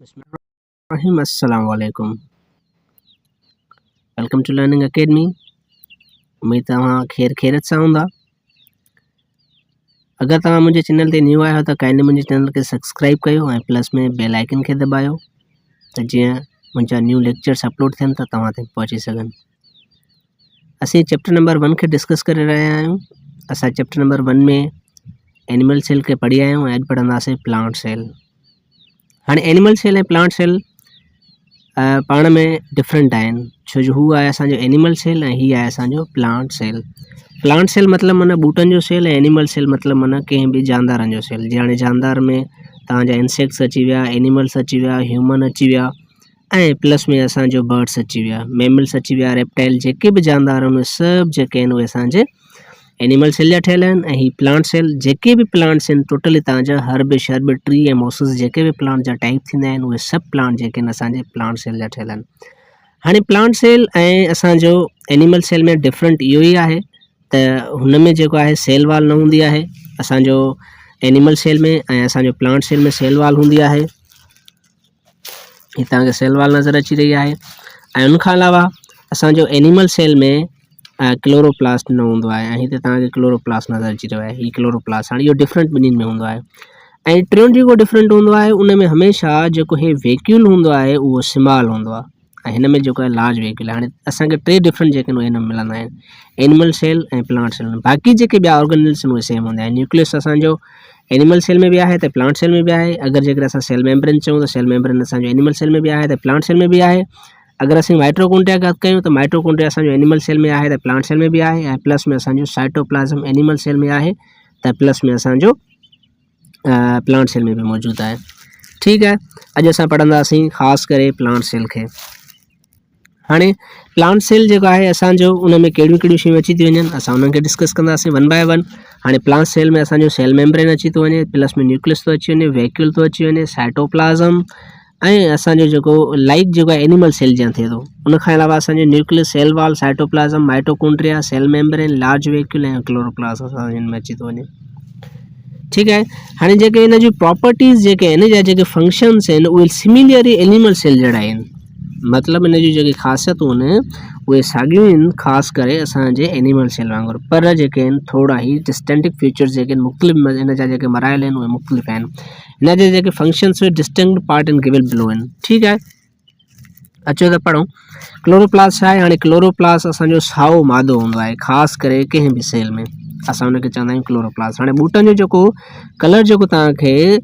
बिस्मिल्लाहिर्रहमानिर्रहीम। अस्सलाम वालेकुम। Welcome to learning academy. उम्मीद तव्हां खैरियत सां हूंदा। अगर तव्हां मुंहिंजे चैनल ते न्यू आहियो त काइंडली मुंहिंजे चैनल खे सब्सक्राइब कयो ऐं प्लस में बेल आइकन खे दॿायो त जीअं मुंहिंजा न्यू लेक्चर्स अपलोड थियनि त तव्हां ताईं पहुची सघनि। असीं चैप्टर नंबर 1 खे डिस्कस करे रहिया आहियूं। असां चैप्टर नंबर 1 में एनिमल सेल खे पढ़ी आया आहियूं ऐं अॼु पढ़ंदासीं प्लांट सेल। हाणे एनिमल सेल ऐं प्लांट सेल पाण में डिफरेंट आहिनि, छो जो हू आहे असांजो एनिमल सेल ऐं हीअ आहे असांजो प्लांट सेल। प्लांट सेल मतिलबु माना ॿूटनि जो सेल ऐं एनिमल सेल मतिलबु माना कंहिं बि जानदारनि जो सेल। जीअं हाणे जानदार में तव्हांजा इंसेक्ट्स अची विया, एनिमल्स अची विया, ह्यूमन अची विया ऐं प्लस में असांजो बर्ड्स अची विया, मेमल्स अची विया, रेप्टाइल जेके बि जानदार आहिनि उहे सभु जेके आहिनि उहे असांजे एनिमल सेल जा ठहियल आहिनि। ऐं हीअ प्लांट सेल जेके बि प्लांट्स आहिनि टोटली तव्हांजा हर्ब शर्ब ट्री ऐं मॉसिस जेके बि प्लांट जा टाइप थींदा आहिनि उहे सभु प्लांट जेके आहिनि असांजे प्लांट सेल जा ठहियल आहिनि। हाणे प्लांट सेल ऐं असांजो एनिमल सेल में डिफरेंट इहो ई आहे त हुन में जेको आहे सेल वाल न हूंदी आहे असांजो एनिमल सेल में, ऐं असांजो प्लांट सेल में सेल वाल हूंदी आहे। हीअ तव्हांखे सेल वाल नज़र अची रही आहे। ऐं उनखां अलावा असांजो एनिमल सेल में क्लोरोप्लास्ट न हूंदो आहे ऐं हिते तव्हांखे क्लोरोप्लास्ट नज़र अची रहियो आहे। हीअ क्लोरोप्लास्ट, हाणे इहो डिफरेंट ॿिन्हिनि में हूंदो आहे। ऐं टियों जेको डिफरेंट हूंदो आहे उन में हमेशह जेको हे वैक्यूल हूंदो आहे उहो स्मॉल हूंदो आहे ऐं हिन में जेको आहे लार्ज वैक्यूल आहे। हाणे असांखे टे डिफरेंट जेके आहिनि उहे हिन में मिलंदा आहिनि, एनिमल सेल ऐं प्लांट सेल में। बाक़ी जेके ॿिया ऑर्गेनिल्स आहिनि उहे सेम हूंदा आहिनि। न्यूक्लियस असांजो एनिमल सेल में बि आहे त प्लांट सेल में बि आहे। अगरि जेकर असां सेल मेम्ब्रेन चऊं त सेल मेम्ब्रेन असांजो एनिमल सेल में बि आहे त प्लांट सेल में बि आहे। अगर असीं माइट्रोकॉन्ड्रिया की ॻाल्हि कयूं त माइट्रोकॉन्ड्रिया असांजो एनिमल सेल में आहे त प्लांट सेल में बि आहे, ऐं प्लस में असांजो साइटोप्लाज़म एनिमल सेल में आहे त प्लस में असांजो प्लांट सेल में भी मौजूद है। ठीक है, अॼु असां पढ़ंदासीं ख़ासि करे प्लांट सेल खे। हाणे प्लांट सेल जेको आहे असांजो उन में कहिड़ियूं कहिड़ियूं शयूं अची थी वञनि असां उन्हनि खे डिस्कस कंदासीं वन बाय वन। हाणे प्लांट सेल में असांजो सेल मेम्ब्रेन अची थो वञे, प्लस में न्यूक्लियस थो अची वञे, वैक्यूल थो अची वञे, साइटोप्लाज़म ऐं असांजो जेको लाइक जेको आहे एनिमल सेल जीअं थिए थो। उनखां अलावा असांजो nucleus, cell wall, cytoplasm, mitochondria, cell membrane, large vacuole ऐं क्लोरोप्लास्ट असांजे हिन में अची थो वञे। ठीक है, हाणे जेके हिन जी प्रॉपर्टीज़ जेके आहिनि या जेके फंक्शन्स आहिनि उहे सिमिलरली एनिमल सेल जहिड़ा आहिनि। मतिलबु इन जी जेकी ख़ासियतूं आहिनि उहे साॻियूं आहिनि ख़ासि करे असांजे एनिमल सेल वांगुरु, पर जेके आहिनि थोरा ई डिस्टिंक्ट फीचर्स जेके आहिनि मुख़्तलिफ़ इन जा जेके मराइल आहिनि उहे मुख़्तलिफ़ आहिनि। हिन जे जेके functions distinct part in given बिलो आहिनि। ठीक आहे, अचो त पढ़ूं क्लोरोप्लास्ट छा आहे। हाणे क्लोरोप्लास्ट असांजो साओ मादो हूंदो आहे ख़ासि करे कंहिं बि सेल में, असां हुनखे चवंदा आहियूं क्लोरोप्लास्ट। हाणे ॿूटनि जो जेको कलर जेको तव्हांखे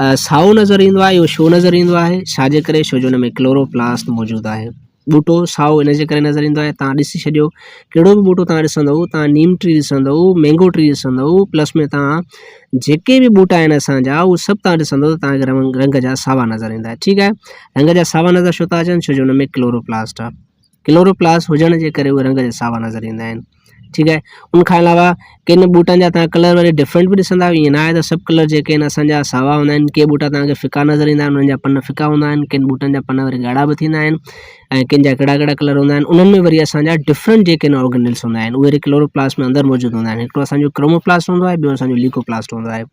साओ नज़र ईंदो आहे इहो छो नज़र ईंदो आहे, छाजे करे, छो जो हुन में क्लोरोप्लास्ट मौजूदु आहे। ॿूटो साओ इन जे करे नज़र ईंदो आहे, तव्हां ॾिसी छॾियो कहिड़ो बि ॿूटो तव्हां ॾिसंदव, तव्हां नीम ट्री ॾिसंदव, मैंगो ट्री ॾिसंदव, प्लस में तव्हां जेके बि ॿूटा आहिनि असांजा उहे सभु तव्हां ॾिसंदव त तव्हांखे रंग जा सावा नज़र ईंदा। ठीकु आहे, रंग जा सावा नज़र छो था अचनि, छो जो हुन में क्लोरोप्लास्ट आहे। क्लोरोप्लास्ट हुजण जे करे उहे रंग जा सावा नज़र ईंदा आहिनि। ठीकु आहे, उनखां अलावा किन ॿूटनि जा तव्हां कलर वरी डिफरेंट बि ॾिसंदा आहियो। ईअं न आहे त सभु कलर जेके आहिनि असांजा सावा हूंदा आहिनि। के ॿूटा तव्हांखे फिका नज़र ईंदा आहिनि, उन्हनि जा पन फिका हूंदा आहिनि, किन ॿूटनि जा पन वरी ॻाढ़ा बि थींदा आहिनि ऐं किन जा कहिड़ा कहिड़ा कलर हूंदा आहिनि। उन्हनि में वरी असांजा डिफरेंट जेके आहिनि ऑर्गेनिल्स हूंदा आहिनि उहे वरी क्लोरोप्लास्ट में अंदरि मौजूदु हूंदा आहिनि। हिकिड़ो असांजो क्रोमोप्लास्ट हूंदो आहे, ॿियो असांजो लीकोप्लास्ट हूंदो आहे।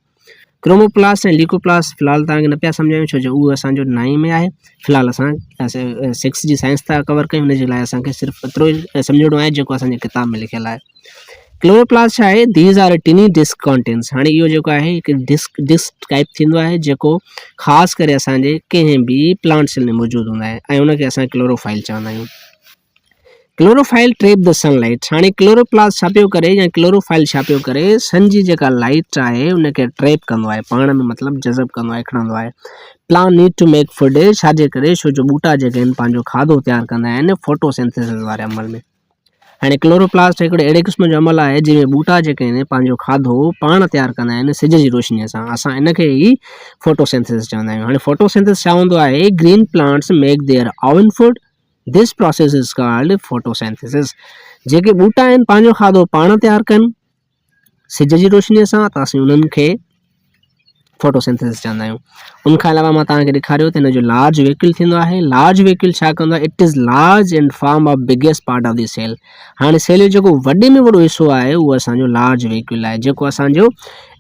क्रोमोप्लास्ट ऐं लीकोप्लास्ट फ़िलहाल तव्हांखे न पिया सम्झ में, छो जो उहो असांजो 9 में आहे। फ़िलहाल असां 6 जी साइंस था कवर कयूं, हुन जे लाइ असांखे सिर्फ़ु एतिरो ई सम्झणो आहे जेको असांजे किताब में लिखियलु आहे। क्लोरोप्लास्ट छा आहे, दीज़ आर टिनी डिस्क कॉन्टेंट्स। हाणे इहो जेको आहे हिकु डिस्क टाइप थींदो आहे जेको ख़ासि करे असांजे कंहिं बि प्लांट सेल में मौजूदु हूंदा आहे ऐं उनखे असां क्लोरोफाइल चवंदा आहियूं। Chlorophyll trap the sunlight. हाणे क्लोरोप्लास्ट छा पियो करे या क्लोरोफाइल छा पियो करे, सन जी जेका लाइट आहे उनखे ट्रेप कंदो आहे, पाण में मतिलबु जज़ब कंदो आहे, खणंदो आहे। Plant need to make food, छाजे करे, छो जो ॿूटा जेके आहिनि पंहिंजो खाधो तयारु कंदा आहिनि फोटोसिंथेसिस वारे अमल में। हाणे क्लोरोप्लास्ट हिकिड़े अहिड़े क़िस्म जो अमल आहे जंहिंमें ॿूटा जेके आहिनि पंहिंजो खाधो पाण तयारु कंदा आहिनि सिज जी रोशनीअ सां। असां इनखे ई फोटोसिंथेसिस चवंदा आहियूं। हाणे फोटोसिंथेसिस छा हूंदो आहे, green plants make their own food, this process is called photosynthesis. जेके ॿूटा आहिनि पंहिंजो खाधो पाण तयारु कनि सिज जी रोशनीअ सां त असीं उन्हनि खे फोटोसिंथेसिस चवंदा आहियूं। उन खां अलावा मां तव्हांखे ॾेखारियो त हिन जो लार्ज वेक्यूल थींदो आहे। लार्ज वेक्यूल छा कंदो आहे, it is large in form of biggest part of the cell. हाणे सेल जो जेको वॾे में वॾो हिसो आहे उहो असांजो लार्ज वेक्यूल आहे, जेको असांजो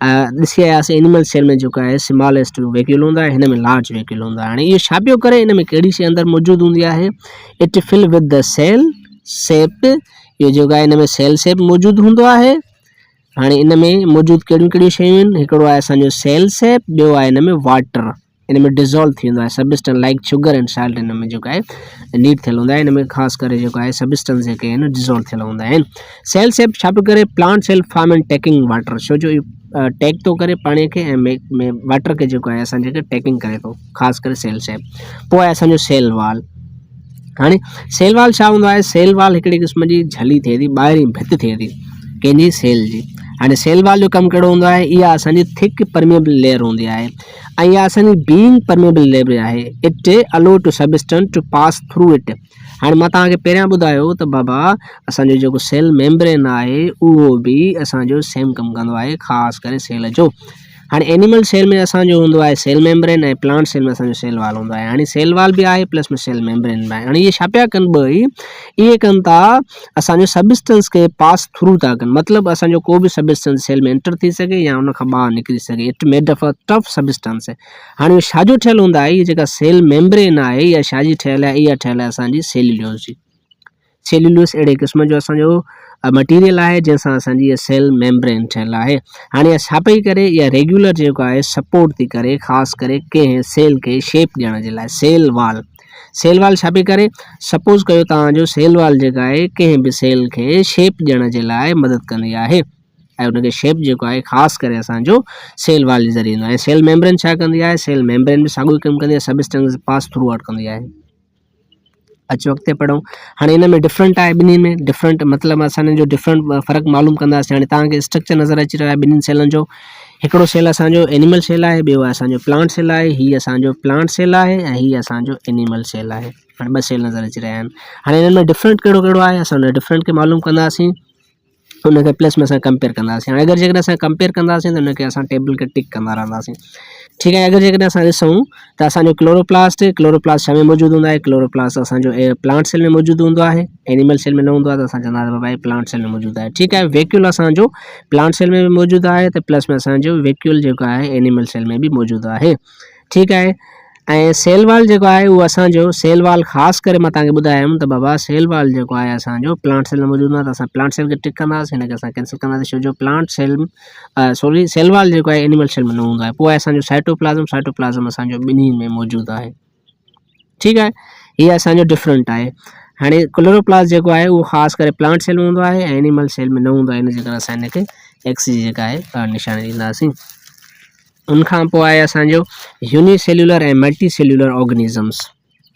ॾिसी आयासीं एनिमल सेल में जेको आहे स्मॉलेस्ट वेक्यूल हूंदो आहे, हिन में लार्ज वेक्यूल हूंदो आहे। हाणे इहो छा पियो करे, हिन में कहिड़ी शइ अंदरि मौजूदु हूंदी आहे, it fill with the cell sap. इहो जेको आहे हिन में सेल सेप मौजूदु हूंदो आहे। हाणे इन में मौजूदु कहिड़ियूं शयूं आहिनि, हिकिड़ो आहे असांजो सेल सेप, ॿियो आहे हिन में वाटर, इन में डिज़ोल्व थी वेंदो आहे substance like sugar and salt, हिन में जेको आहे नीट थियल हूंदा आहिनि। हिन में ख़ासि करे जेको आहे सबस्टेंस जेके आहिनि डिज़ोल्व थियल हूंदा आहिनि। सेल सेप छा पियो करे, plant cell form and taking water, छो जो इहो टेक थो करे पाणीअ खे ऐं में वाटर खे जेको आहे असां जेके टेकिंग करे थो, ख़ासि करे सेल सेप। पोइ आहे असांजो सेल वाल। हाणे सेल वाल छा हूंदो आहे, सेल वाल हिकिड़ी क़िस्म जी झली थिए थी, ॿाहिरीं भित थिए थी कंहिंजी सेल जी। हाणे सेल वाल जो कमु कहिड़ो हूंदो आहे, इहा असांजी थिक परमेबल लेयर हूंदी आहे ऐं इहा असांजी बीइंग परमेबल लेयर आहे। It allow to substance to pass through it. हाणे मां तव्हांखे पहिरियां ॿुधायो त बाबा असांजो जेको सेल मेम्ब्रेन आहे उहो बि असांजो सेम कमु कंदो आहे, ख़ासि करे सेल जो। हाणे एनिमल सेल में असांजो हूंदो आहे सेल मेम्ब्रेन ऐं प्लांट सेल में असांजो सेल वाल हूंदो आहे। हाणे सेल वाल बि आहे प्लस में सेल मेम्ब्रेन बि आहे। हाणे इहे छा पिया कनि ॿई, इहे कनि था असांजो सबस्टेंस खे पास थ्रू था कनि, मतिलबु असांजो को बि सबस्टेंस सेल में एंटर थी सघे या उन खां ॿाहिरि निकिरी सघे। It made of a tough substance. हाणे इहो छाजो ठहियलु हूंदा आहे, इहा जेका सेल मेम्ब्रेन आहे इहा छाजी ठहियलु आहे, इहा ठहियलु आहे असांजी सेल्यूलोज़ जी। सेल्यूलोज़ अहिड़े क़िस्म जो असांजो मटीरियल आहे जंहिंसां असांजी इहा सेल मेम्ब्रेन ठहियलु आहे। हाणे इहा छा पई करे, इहा रेगुलर जेको आहे सपोर्ट थी करे ख़ासि करे कंहिं सेल खे शेप ॾियण जे लाइ। सेल वाल, सेल वाल छा पई करे, सपोज़ कयो तव्हांजो सेल वाल जेका आहे कंहिं बि सेल खे शेप ॾियण जे लाइ मदद कंदी आहे ऐं उनखे शेप जेको आहे ख़ासि करे असांजो सेल वाल जे ज़रिए ईंदो आहे। सेल मेम्ब्रेन छा कंदी आहे, सेल मेम्ब्रेन बि साॻियो कमु कंदी आहे, सबस्टेंस पास थ्रू आउट कंदी आहे। अचो अॻिते पढ़ूं। हाणे हिन में डिफरेंट आहे, ॿिन्ही में डिफरेंट मतिलबु असां जो डिफरेंट फ़र्क़ु मालूम कंदासीं। हाणे तव्हांखे स्ट्रक्चर नज़र अची रहियो आहे ॿिन्हिनि सेलनि जो। हिकिड़ो सेल असांजो एनिमल सेल आहे, ॿियो आहे असांजो प्लांट सेल आहे। हीअ असांजो प्लांट सेल आहे ऐं हीअ असांजो एनिमल सेल आहे। हाणे ॿ सेल नज़र अची रहिया आहिनि। हाणे हिननि में डिफरेंट कहिड़ो कहिड़ो आहे, असां हुन डिफरेंट खे मालूम कंदासीं, उनखे प्लस में असां कंपेयर कंदासीं। हाणे अगरि जेकॾहिं असां कंपेयर कंदासीं त उनखे असां टेबल खे टिक कंदा रहंदासीं, ठीकु आहे। अगरि जेकॾहिं असां ॾिसूं त असांजो क्लोरोप्लास्ट छा में मौजूदु हूंदो आहे, क्लोरोप्लास्ट असांजो प्लांट सेल में मौजूदु हूंदो आहे, एनिमल सेल में न हूंदो आहे त असां चवंदासीं बाबा प्लांट सेल में मौजूदु आहे, ठीकु आहे। वेक्यूल असांजो प्लांट सेल में बि मौजूदु आहे त प्लस में असांजो वेक्यूल जेको आहे एनिमल सेल में बि मौजूदु आहे, ठीकु आहे। ऐं सेल वाल जेको आहे उहो असांजो सेल वाल ख़ासि करे मां तव्हांखे ॿुधायमि त बाबा सेल वाल जेको आहे असांजो प्लांट सेल में मौजूदु आहे त असां प्लांट सेल खे टिक कंदासीं, हिनखे असां कैंसिल कंदासीं छो जो प्लांट सेल सेल वाल जेको आहे एनिमल सेल में न हूंदो आहे। पोइ आहे असांजो साइटोप्लाज़म असांजो ॿिन्ही में मौजूदु आहे, ठीकु आहे। हीअ असांजो डिफरेंट आहे। हाणे क्लोरोप्लास्ट जेको आहे उहो ख़ासि करे प्लांट सेल में हूंदो आहे ऐं एनिमल सेल में न हूंदो आहे, हिनजे करे असां हिनखे एक्स जी जेका आहे निशानी ॾींदासीं। उनखां पोइ आहे असांजो यूनिसेल्यूलर ऐं मल्टी सेल्यूलर ऑर्गेनिज़म्स।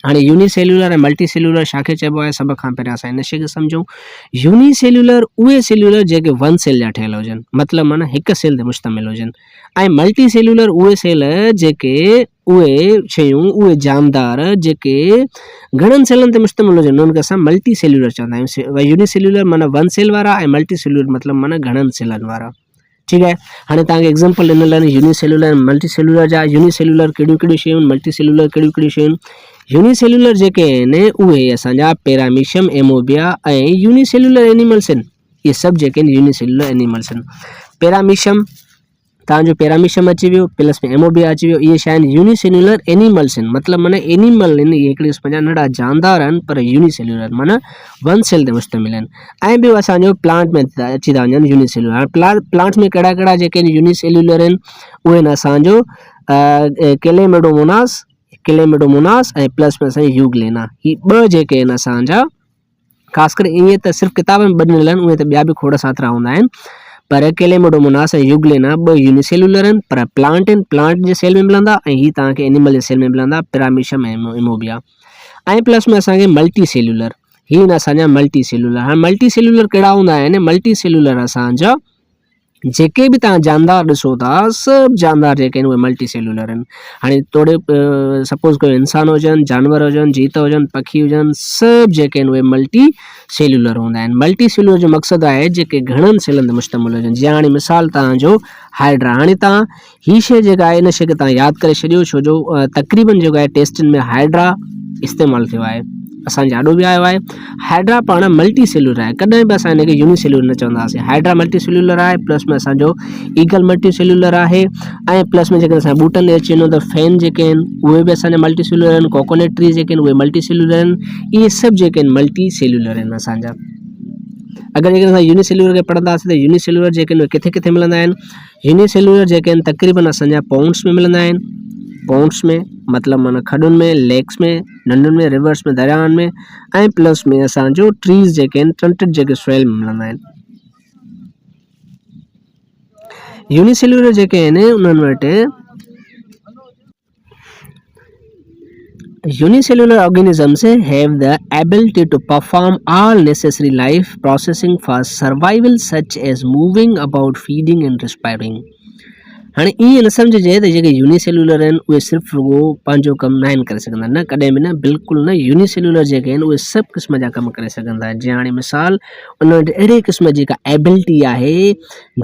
हाणे यूनिसेल्यूलर ऐं मल्टी सेल्यूलर छाखे चइबो आहे, सभ खां पहिरियों असां हिन शइ खे सम्झूं। यूनिसेल्यूलर उहे सेल्यूलर जेके वन सेल जा ठहियल हुजनि, मतिलबु माना हिकु सेल ते मुश्तमिल हुजनि, ऐं मल्टी सेल्यूलर उहे सेल जेके उहे शयूं उहे जानदार जेके घणनि सेलनि ते मुश्तमिल हुजनि, उन्हनि खे असां मल्टी सेल्यूलर चवंदा आहियूं। यूनिसेल्यूलर माना वन सेल वारा ऐं मल्टी सेल्यूलर मतिलबु माना घणनि सेलनि वारा, ठीकु आहे। हाणे तव्हांखे एग्ज़ाम्पल ॾिनल आहिनि यूनिसेल्यूलर ऐं मल्टी सेल्यूलर जा। यूनिसेल्यूलर कहिड़ियूं कहिड़ियूं शयूं, मल्टी सेल्यूलर कहिड़ियूं कहिड़ियूं शयूं। यूनिसेल्यूलर जेके आहिनि उहे असांजा पैरामीशियम, एमोबिया ऐं यूनिसेल्यूलर एनिमल्स आहिनि। इहे सभु जेके आहिनि यूनिसेल्यूलर एनिमल्स आहिनि। पैरामीशियम तव्हांजो पैरामीशियम अची वियो, प्लस में एमोबिया अची वियो। इहे छा आहिनि, यूनिसेल्यूलर एनिमल्स आहिनि, मतिलबु माना एनिमल आहिनि, इहे हिकिड़ी क़िस्म जा नंढा जानदार आहिनि पर यूनिसेल्यूलर माना वन सेल ते मुश्तमिल आहिनि। ऐं ॿियो असांजो प्लांट में अची था वञनि यूनिसेल्यूलर। हाणे प्लांट में कहिड़ा कहिड़ा जेके आहिनि यूनिसेल्यूलर आहिनि उहे आहिनि असांजो क्लेमिडोमोनास ऐं प्लस में असांजी यूग्लेना। ही ॿ जेके आहिनि असांजा, ख़ासि करे ईअं त सिर्फ़ु किताब में ॿ ॾिनल आहिनि, उहे त ॿिया बि खोड़ सातिरा हूंदा आहिनि, पर क्लेमिडोमोनास ऐं यूग्लेना ॿ यूनिसेल्यूलर आहिनि पर प्लांट आहिनि, प्लांट जे सेल में मिलंदा, ऐं ही तव्हांखे एनिमल जे सेल में मिलंदा, पैरामीशियम ऐं एमोबिया। ऐं प्लस में असांखे मल्टी सेल्यूलर, ही न असांजा मल्टी सेल्यूलर। हाणे मल्टी सेल्यूलर कहिड़ा हूंदा आहिनि, मल्टी सेल्यूलर असांजा जेके बि तव्हां जानदार ॾिसो था सभु जानदार जेके आहिनि उहे मल्टी सेल्युलर आहिनि। हाणे तोड़े सपोज़ कोई इंसान हुजनि, जानवर हुजनि, जीत हुजनि, पखी हुजनि, सभु जेके आहिनि उहे मल्टी सेल्युलर हूंदा आहिनि। मल्टी सेल्युलर जो मक़सदु आहे जेके घणनि सेलनि ते मुश्तमिल हुजनि। जीअं हाणे मिसाल तव्हांजो हाइड्रा, हाणे तव्हां हीअ शइ जेका आहे इन शइ खे तव्हां यादि करे छॾियो, छो जो तक़रीबन जेको आहे टेस्टनि में हाइड्रा इस्तेमालु थियो आहे, असांजे आॾो बि आयो आहे। हाइड्रा पाण मल्टी सेल्युलर आहे, कॾहिं बि असां हिनखे यूनिसेल्युलर न चवंदासीं। हाइड्रा मल्टी सेल्युलर आहे, प्लस में असांजो ईगल मल्टी सेल्युलर आहे, ऐं प्लस में जेकॾहिं असां ॿूटनि ते अची वञूं त फैन जेके आहिनि उहे बि असांजा मल्टी सेल्युलर आहिनि, कोकोनट ट्री जेके आहिनि उहे मल्टी सेल्युलर आहिनि। इहे सभु जेके आहिनि मल्टी सेल्युलर आहिनि असांजा। अगरि जेकॾहिं असां यूनिसेल्युलर खे पढ़ंदासीं त यूनिसेल्युलर जेके आहिनि उहे किथे किथे मिलंदा आहिनि। यूनिसेल्युलर जेके आहिनि तक़रीबन असांजा पॉन्ड्स में मिलंदा आहिनि, पॉन्ड्स में मतिलबु माना खॾुनि में, लेक्स में, नंढुनि में, रिवर्स में, दरियाहनि में, ऐं प्लस में असांजो ट्रीज़ जेके आहिनि ट्रंटेड जेके सॉइल में मिलंदा आहिनि। यूनिसेल्युलर जेके आहिनि उन्हनि वटि unicellular organisms have the ability to perform all necessary life processing for survival such as moving about, feeding and respiring। हाणे ईअं न सम्झिजे त जेके यूनिसेल्युलर आहिनि उहे सिर्फ़ु रुॻो पंहिंजो कमु न आहिनि करे सघंदा, न कॾहिं बि न, बिल्कुलु न। यूनिसेल्युलर जेके आहिनि उहे सभु क़िस्म जा कम करे सघंदा। जीअं हाणे मिसाल उन वटि अहिड़े क़िस्म जी का एबिलिटी आहे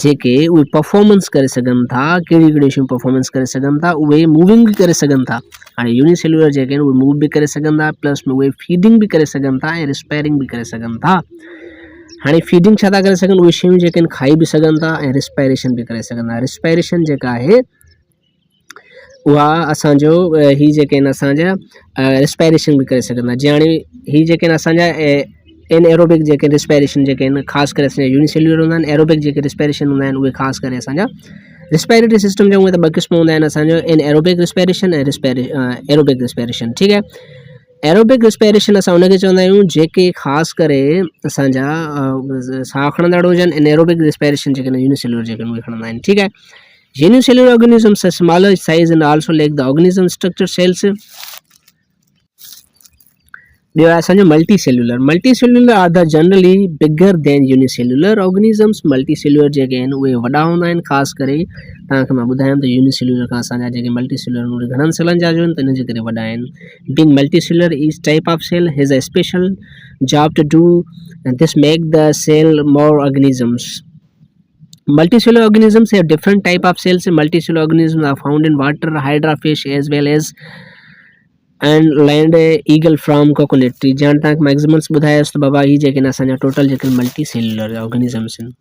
जेके उहे परफॉर्मेंस करे सघनि था। कहिड़ी कहिड़ी शयूं परफॉर्मेंस करे सघनि था, उहे मूविंग बि करे सघनि था। हाणे यूनिसेल्युलर जेके आहिनि उहे मूव बि करे सघनि था, प्लस में उहे फीडिंग बि करे सघनि था ऐं रिस्पायरिंग बि करे सघनि था। हाणे फीडिंग छा था करे सघनि, उहे शयूं जेके आहिनि खाई बि सघनि था ऐं रिस्पायरेशन बि करे सघनि था। रिस्पायरेशन जेका आहे उहा असांजो ही जेके आहिनि असांजा रिस्पायरेशन बि करे सघंदा। जीअं हाणे ही जेके आहिनि असांजा एनएरोबिक जेके रिस्पायरेशन जेके आहिनि ख़ासि करे असांजा यूनिसेल्युलर हूंदा आहिनि। एरोबिक जेके रिस्पायरेशन हूंदा आहिनि उहे ख़ासि करे असांजा रिस्पायरेटरी सिस्टम जा उहे त ॿ क़िस्म हूंदा आहिनि असांजो, एरोबिक रिस्पायरेशन ऐं एरोबिक रिस्पायरेशन। ठीकु आहे। एरोबिक रिस्पायरेशन असां उनखे चवंदा आहियूं जेके ख़ासि करे असांजा साहु खणंदड़ हुजनि। एनएरोबिक रिस्पायरेशन जेके आहिनि यूनिसेल्युलर जेके आहिनि उहे खणंदा आहिनि। ठीकु आहे। Unicellular organisms are smaller size and also lack the organism structure cells। ॿियो आहे असांजो multicellular. Multicellular are the generally bigger than unicellular organisms. Multicellular जेके आहिनि उहे वॾा हूंदा आहिनि। ख़ासि करे तव्हांखे मां ॿुधायां त यूनिसेल्युलर खां असांजा जेके मल्टी सेल्युलर आहिनि उहे घणनि सेलनि जा आहिनि त इन जे करे वॾा आहिनि। Being multicellular each type of cell has a special job to do and this make the cell more organisms. Multicellular organisms have different type of cells. Multicellular organisms are found in water, hydra fish as well as and land eagle from coconut tree। जहाँ तक maximums ॿुधायसि त बाबा ही जेके आहिनि असांजा total जेके multi cellular organisms आहिनि।